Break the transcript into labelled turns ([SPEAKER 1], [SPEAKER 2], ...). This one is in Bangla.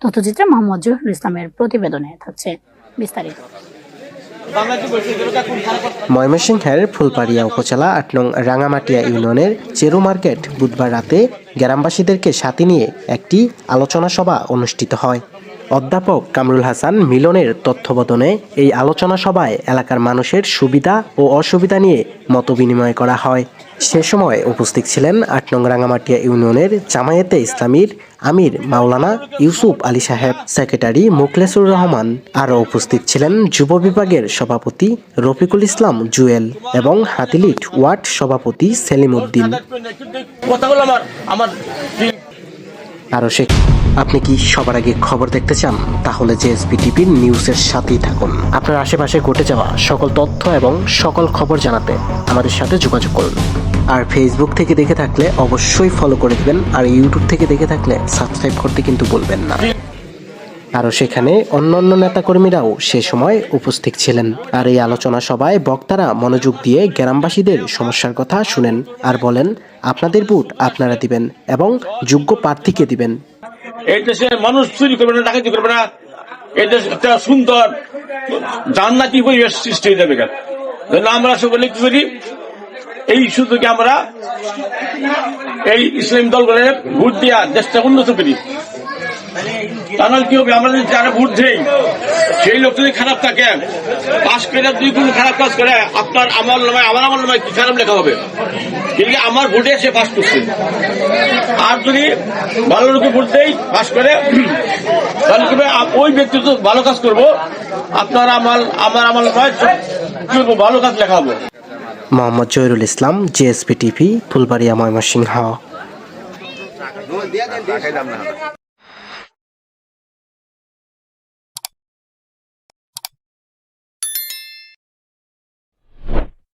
[SPEAKER 1] তথ্যচিত্রে মোহাম্মদ জহিরুল ইসলামের প্রতিবেদনে থাকছে বিস্তারিত।
[SPEAKER 2] ময়মনসিংহের ফুলবাড়িয়া উপজেলা ৮ নং রাঙামাটিয়া ইউনিয়নের চেরু মার্কেট বুধবার রাতে গ্রামবাসীদেরকে সাথে নিয়ে একটি আলোচনা সভা অনুষ্ঠিত হয়। অধ্যাপক কামরুল হাসান মিলনের তত্ত্বাবধানে এই আলোচনা সভায় এলাকার মানুষের সুবিধা ও অসুবিধা নিয়ে মতবিনিময় করা হয়। সে সময় উপস্থিত ছিলেন ৮ নং রাঙামাটিয়া ইউনিয়নের জামায়াতে ইসলামীর আমির মাওলানা ইউসুফ আলী সাহেব, সেক্রেটারি মোখলেসুর রহমান। আরও উপস্থিত ছিলেন যুব বিভাগের সভাপতি রফিকুল ইসলাম জুয়েল এবং হাতিলিট ওয়ার্ড সভাপতি সেলিম উদ্দিন। আপনি কি সবার আগে খবর দেখতে চান? তাহলে জেএসপি টিভির নিউজের সাথেই থাকুন। আপনার আশেপাশে ঘটে যাওয়া সকল তথ্য এবং সকল খবর জানাতে আমাদের সাথে যোগাযোগ করুন। আর ফেসবুক থেকে দেখে থাকলে অবশ্যই ফলো করে দিবেন, আর ইউটিউব থেকে দেখে থাকলে সাবস্ক্রাইব করতে কিন্তু ভুলবেন না। আরও সেখানে অন্যান্য নেতাকর্মীরাও সে সময় উপস্থিত ছিলেন। আর এই আলোচনা সভায় বক্তারা মনোযোগ দিয়ে গ্রামবাসীদের সমস্যার কথা শুনেন আর বলেন, আপনাদের ভোট আপনারা দিবেন এবং যোগ্য প্রার্থীকে দিবেন।
[SPEAKER 3] এই দেশে মানুষ চুরি করবে না, ডাকাতি করবে না, এই দেশ একটা সুন্দর জান্নাতি পরিবেশ সৃষ্টি হয়ে যাবে। আমরা সকলে কি করি, এই সুযোগে আমরা এই ইসলামী দলগুলোর ভোট দিয়া দেশটা উন্নত করি। তাহলে কি হবে, আমরা যদি যারা ভোট দেই সেই লোক যদি খারাপ থাকে, পাশ করে যদি কোনো খারাপ কাজ করে, আপনার আমার নামায় কি খারাপ লেখা হবে? কিন্তু আমার ভোটে সে পাশ করছে। আর যদি ভালো লোকে ভোট দেই পাশ করে, তাহলে কি ওই ব্যক্তি তো ভালো কাজ করবো, আপনার আমার নামায় ভালো কাজ লেখা হবে।
[SPEAKER 2] মোহাম্মদ জহিরুল ইসলাম, জেএসপি টিভি, ফুলবাড়িয়া, ময়মনসিংহ।